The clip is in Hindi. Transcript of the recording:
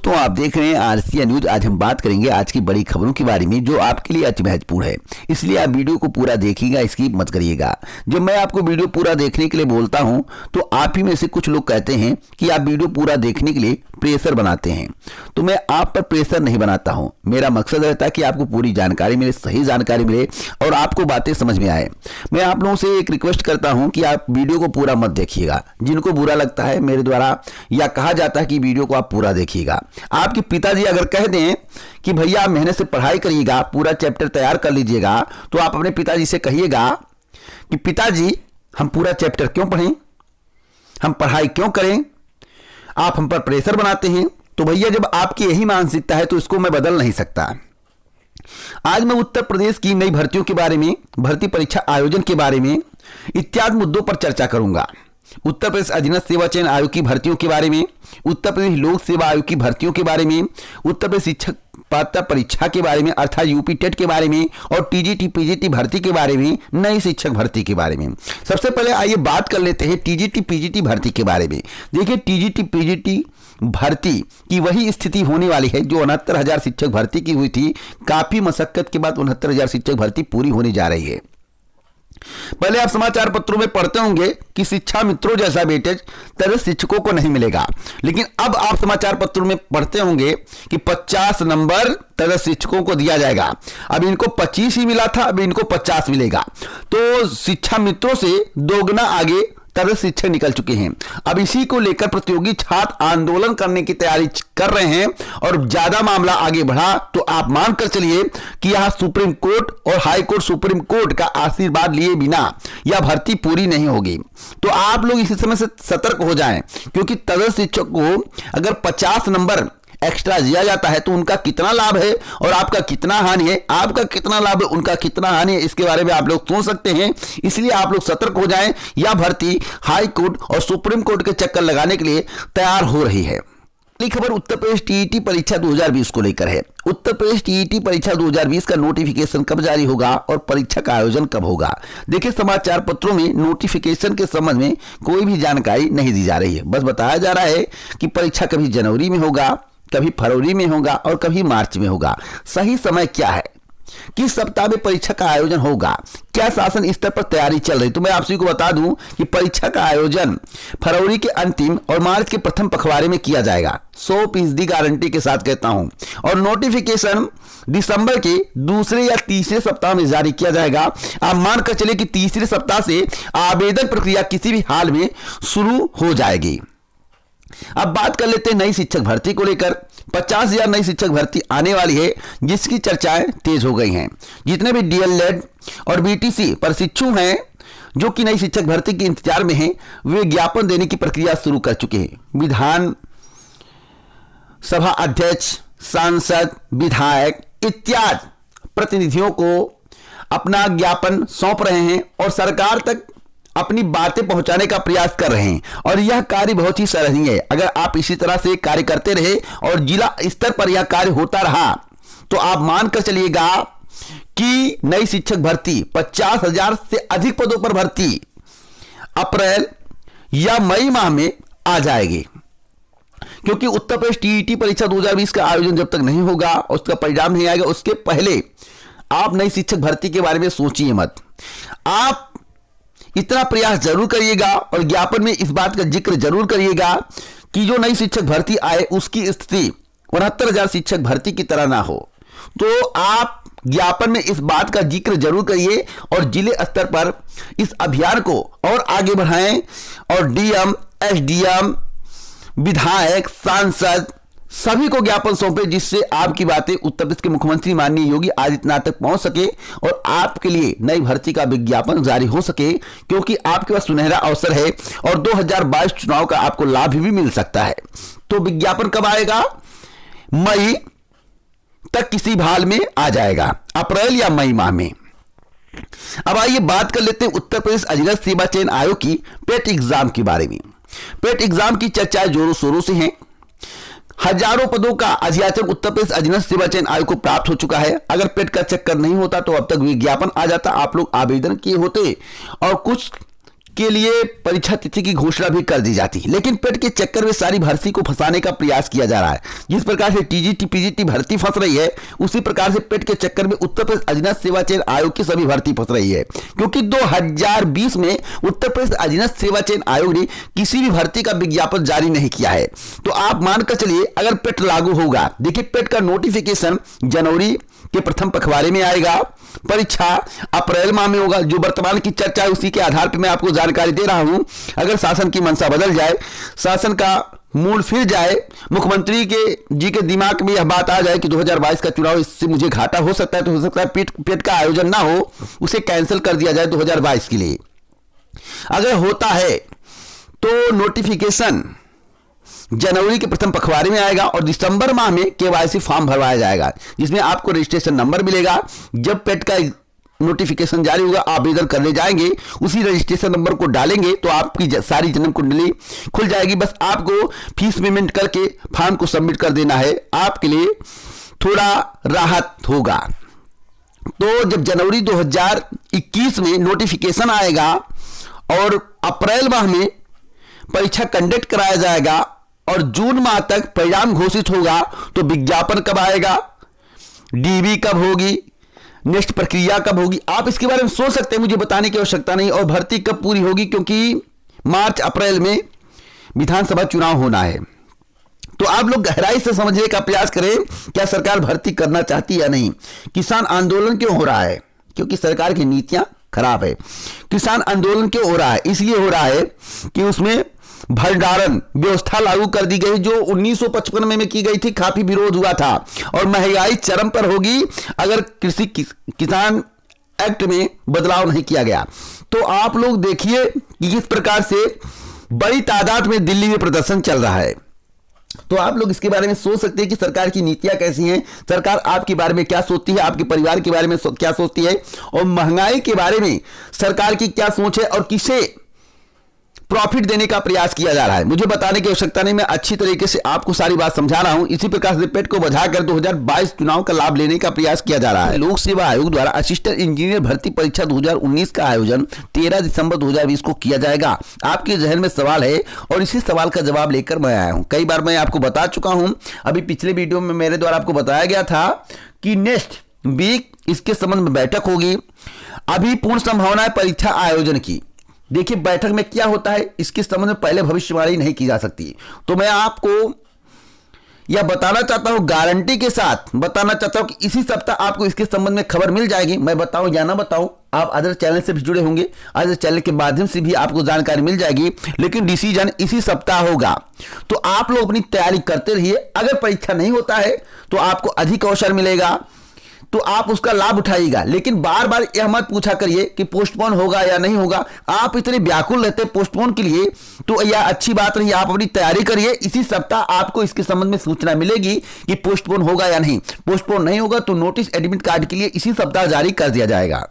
दोस्तों, आप देख रहे हैं आरसीएन न्यूज। आज हम बात करेंगे आज की बड़ी खबरों के बारे में जो आपके लिए अति महत्वपूर्ण है, इसलिए आप वीडियो को पूरा देखिएगा, स्किप मत करिएगा। जब मैं आपको वीडियो पूरा देखने के लिए बोलता हूं तो आप ही में से कुछ लोग कहते हैं कि आप वीडियो पूरा देखने के लिए प्रेशर बनाते हैं, तो मैं आप पर प्रेशर नहीं बनाता हूं। मेरा मकसद रहता है कि आपको पूरी जानकारी मिले, सही जानकारी मिले और आपको बातें समझ में आए। मैं आप लोगों से एक रिक्वेस्ट करता हूं कि आप वीडियो को पूरा मत देखिएगा। जिनको बुरा लगता है मेरे द्वारा या कहा जाता है कि वीडियो को आप पूरा देखिएगा, आपके पिताजी अगर कह दें कि भैया आप मेहनत से पढ़ाई करिएगा, पूरा चैप्टर तैयार कर लीजिएगा, तो आप अपने पिताजी से कहिएगा कि पिताजी हम पूरा चैप्टर क्यों पढ़ें, हम पढ़ाई क्यों करें, आप हम पर प्रेशर बनाते हैं। तो भैया जब आपकी यही मानसिकता है तो इसको मैं बदल नहीं सकता। आज मैं उत्तर प्रदेश की नई भर्तियों के बारे में, भर्ती परीक्षा आयोजन के बारे में इत्यादि मुद्दों पर चर्चा करूंगा। उत्तर प्रदेश अधीनस्थ सेवा चयन आयोग की भर्तियों के बारे में, उत्तर प्रदेश लोक सेवा आयोग की भर्तियों के बारे में, उत्तर प्रदेश शिक्षक पात्रता परीक्षा के बारे में अर्थात यूपी टेट के बारे में और टीजीटी पीजीटी भर्ती के बारे में, नई शिक्षक भर्ती के बारे में। सबसे पहले आइए बात कर लेते हैं टीजीटी पीजीटी भर्ती के बारे में। देखिए, टीजीटी पीजीटी भर्ती की वही स्थिति होने वाली है जो 69,000 शिक्षक भर्ती की हुई थी। काफी मशक्कत के बाद 69,000 शिक्षक भर्ती पूरी होने जा रही है। पहले आप समाचार पत्रों में पढ़ते होंगे कि शिक्षा मित्रों जैसा वेटेज तरह शिक्षकों को नहीं मिलेगा, लेकिन अब आप समाचार पत्रों में पढ़ते होंगे कि 50 नंबर तरह शिक्षकों को दिया जाएगा। अब इनको 25 ही मिला था, अब इनको 50 मिलेगा। तो शिक्षा मित्रों से दोगुना आगे तरह शिक्षक निकल चुके हैं। अब इसी को लेकर प्रतियोगी छात्र आंदोलन करने की तैयारी कर रहे हैं और ज्यादा मामला आगे बढ़ा तो आप मानकर चलिए कि यहां सुप्रीम कोर्ट और हाई कोर्ट सुप्रीम कोर्ट का आशीर्वाद लिए बिना यह भर्ती पूरी नहीं होगी। तो आप लोग इसी समय से सतर्क हो जाएं, क्योंकि तरह शिक्षक को अगर 50 नंबर एक्स्ट्रा दिया जाता है तो उनका कितना लाभ है और आपका कितना हानि है, आपका कितना लाभ है उनका कितना हानि है, इसके बारे में आप लोग सोच सकते हैं। इसलिए आप लोग सतर्क हो जाएं। यह भर्ती हाई कोर्ट और सुप्रीम कोर्ट के चक्कर लगाने के लिए तैयार हो रही है। अगली खबर उत्तर प्रदेश टीईटी परीक्षा 2020 को लेकर है। उत्तर प्रदेश टीईटी परीक्षा 2020 का नोटिफिकेशन कब जारी होगा और परीक्षा का आयोजन कब होगा? देखिए, समाचार पत्रों में नोटिफिकेशन के संबंध में कोई भी जानकारी नहीं दी जा रही है। बस बताया जा रहा है कि परीक्षा कभी जनवरी में होगा, कभी फरवरी में होगा और कभी मार्च में होगा। सही समय क्या है, किस सप्ताह में परीक्षा का आयोजन होगा, क्या शासन स्तर पर तैयारी चल रही? तो मैं आप सभी को बता दूं कि परीक्षा का आयोजन फरवरी के अंतिम और मार्च के प्रथम पखवाड़े में किया जाएगा। 100% गारंटी के साथ कहता हूं। और नोटिफिकेशन दिसंबर के दूसरे या तीसरे सप्ताह में जारी किया जाएगा। आप मानकर चले कि तीसरे सप्ताह से आवेदन प्रक्रिया किसी भी हाल में शुरू हो जाएगी। अब बात कर लेते हैं नई शिक्षक भर्ती को लेकर। 50,000 नई शिक्षक भर्ती आने वाली है, जिसकी चर्चाएं तेज हो गई हैं। जितने भी डीएलएड और बीटीसी प्रशिक्षु हैं जो कि नई शिक्षक भर्ती के इंतजार में हैं, वे ज्ञापन देने की प्रक्रिया शुरू कर चुके हैं। विधान सभा अध्यक्ष, सांसद, विधायक इत्यादि प्रतिनिधियों को अपना ज्ञापन सौंप रहे हैं और सरकार तक अपनी बातें पहुंचाने का प्रयास कर रहे हैं और यह कार्य बहुत ही सराहनीय है। अगर आप इसी तरह से कार्य करते रहे और जिला स्तर पर यह कार्य होता रहा तो आप मानकर चलिएगा कि नई शिक्षक भर्ती 50,000 से अधिक पदों पर भर्ती अप्रैल या मई माह में आ जाएगी। क्योंकि उत्तर प्रदेश टीईटी परीक्षा 2020 का आयोजन जब तक नहीं होगा, उसका परिणाम नहीं आएगा, उसके पहले आप नई शिक्षक भर्ती के बारे में सोचिए मत। आप इतना प्रयास जरूर करिएगा और ज्ञापन में इस बात का जिक्र जरूर करिएगा कि जो नई शिक्षक भर्ती आए उसकी स्थिति 69,000 शिक्षक भर्ती की तरह ना हो। तो आप ज्ञापन में इस बात का जिक्र जरूर करिए और जिले स्तर पर इस अभियान को और आगे बढ़ाएं और डीएम, एसडीएम, विधायक, सांसद सभी को ज्ञापन सौंपे, जिससे आपकी बातें उत्तर प्रदेश के मुख्यमंत्री माननीय योगी आदित्यनाथ तक पहुंच सके और आपके लिए नई भर्ती का विज्ञापन जारी हो सके। क्योंकि आपके पास सुनहरा अवसर है और 2022 चुनाव का आपको लाभ भी मिल सकता है। तो विज्ञापन कब आएगा? मई तक किसी भाल में आ जाएगा, अप्रैल या मई माह में। अब आइए बात कर लेते हैं उत्तर प्रदेश अधीनस्थ सेवा चयन आयोग की पेट एग्जाम के बारे में। पेट एग्जाम की चर्चाएं जोरों शोरों से हैं। हजारों पदों का अधियाचन उत्तर प्रदेश अधीनस्थ सेवा चयन आयोग को प्राप्त हो चुका है। अगर पेट का चक्कर नहीं होता तो अब तक विज्ञापन आ जाता, आप लोग आवेदन किए होते और कुछ के लिए परीक्षा तिथि की घोषणा भी कर दी जाती है, लेकिन पेट के चक्कर में सारी भर्ती को फंसाने का प्रयास किया जा रहा है। जिस प्रकार से टीजीटी पीजीटी भर्ती फंस रही है, उसी प्रकार से पेट के चक्कर में उत्तर प्रदेश अधीनस्थ सेवा चयन आयोग की सभी भर्ती फंस रही है, क्योंकि 2020 में उत्तर प्रदेश अधीनस्थ सेवा चयन आयोग ने किसी भी भर्ती का विज्ञापन जारी नहीं किया है। तो आप मानकर चलिए अगर पेट लागू होगा, देखिए पेट का नोटिफिकेशन जनवरी के प्रथम पखवाड़े में आएगा, परीक्षा अप्रैल माह में होगा। जो वर्तमान की चर्चा है उसी के आधार पर मैं आपको जानकारी दे रहा हूं। अगर शासन की मंशा बदल जाए, शासन का मूड फिर जाए, मुख्यमंत्री जी के दिमाग में यह बात आ जाए कि 2022 का चुनाव इससे मुझे घाटा हो सकता है, तो हो सकता है पेट का आयोजन ना हो, उसे कैंसिल कर दिया जाए 2022 के लिए। अगर होता है तो नोटिफिकेशन जनवरी के प्रथम पखवाड़े में आएगा और दिसंबर माह में केवाईसी फॉर्म भरवाया जाएगा, जिसमें आपको रजिस्ट्रेशन नंबर मिलेगा। जब पेट का नोटिफिकेशन जारी होगा, आवेदन करने जाएंगे, उसी रजिस्ट्रेशन नंबर को डालेंगे तो आपकी सारी जन्म कुंडली खुल जाएगी। बस आपको फीस पेमेंट करके फॉर्म को सबमिट कर देना है, आपके लिए थोड़ा राहत होगा। तो जब जनवरी 2021 में नोटिफिकेशन आएगा और अप्रैल माह में परीक्षा कंडक्ट कराया जाएगा और जून माह तक परिणाम घोषित होगा, तो विज्ञापन कब आएगा, डीबी कब होगी, नेक्स्ट प्रक्रिया कब होगी, आप इसके बारे में सोच सकते हैं, मुझे बताने की आवश्यकता नहीं। और भर्ती कब पूरी होगी, क्योंकि मार्च अप्रैल में विधानसभा चुनाव होना है। तो आप लोग गहराई से समझने का प्रयास करें, क्या सरकार भर्ती करना चाहती है या नहीं। किसान आंदोलन क्यों हो रहा है, क्योंकि सरकार की नीतियां खराब है। किसान आंदोलन क्यों हो रहा है, इसलिए हो रहा है कि उसमें भंडारण व्यवस्था लागू कर दी गई जो 1955 में की गई थी, काफी विरोध हुआ था और महंगाई चरम पर होगी अगर कृषि किसान एक्ट में बदलाव नहीं किया गया। तो आप लोग देखिए कि किस प्रकार से बड़ी तादाद में दिल्ली में प्रदर्शन चल रहा है। तो आप लोग इसके बारे में सोच सकते हैं कि सरकार की नीतियां कैसी हैं, सरकार आपके बारे में क्या सोचती है, आपके परिवार के बारे में क्या सोचती है, और महंगाई के बारे में सरकार की क्या सोच है और किसे प्रॉफिट देने का प्रयास किया जा रहा है। मुझे बताने की आवश्यकता नहीं, मैं अच्छी तरीके से आपको सारी बात समझा रहा हूं। इसी प्रकार से पेट को बढ़ाकर 2022 चुनाव का लाभ लेने का प्रयास किया जा रहा है। लोक सेवा आयोग द्वारा असिस्टेंट इंजीनियर भर्ती परीक्षा 2019 का आयोजन 13 दिसंबर 2020 को किया जाएगा। आपके जहन में सवाल है और इसी सवाल का जवाब लेकर मैं आया हूं। कई बार मैं आपको बता चुका हूं, अभी पिछले वीडियो में मेरे द्वारा आपको बताया गया था कि नेक्स्ट वीक इसके संबंध में बैठक होगी। अभी पूर्ण संभावना है परीक्षा आयोजन की। देखिए बैठक में क्या होता है इसके संबंध में पहले भविष्यवाणी नहीं की जा सकती। तो मैं आपको यह बताना चाहता हूं, गारंटी के साथ बताना चाहता हूं कि इसी सप्ताह आपको इसके संबंध में खबर मिल जाएगी। मैं बताऊं या ना बताऊं, आप अदर चैनल से भी जुड़े होंगे, अदर चैनल के माध्यम से भी आपको जानकारी मिल जाएगी, लेकिन डिसीजन इसी सप्ताह होगा। तो आप लोग अपनी तैयारी करते रहिए। अगर परीक्षा नहीं होता है तो आपको अधिक अवसर मिलेगा, तो आप उसका लाभ उठाइएगा। लेकिन बार बार यह मत पूछा करिए कि पोस्टपोन होगा या नहीं होगा। आप इतने व्याकुल रहते हैं पोस्टपोन के लिए, तो यह अच्छी बात नहीं। आप अपनी तैयारी करिए, इसी सप्ताह आपको इसके संबंध में सूचना मिलेगी कि पोस्टपोन होगा या नहीं। पोस्टपोन नहीं होगा तो नोटिस एडमिट कार्ड के लिए इसी सप्ताह जारी कर दिया जाएगा।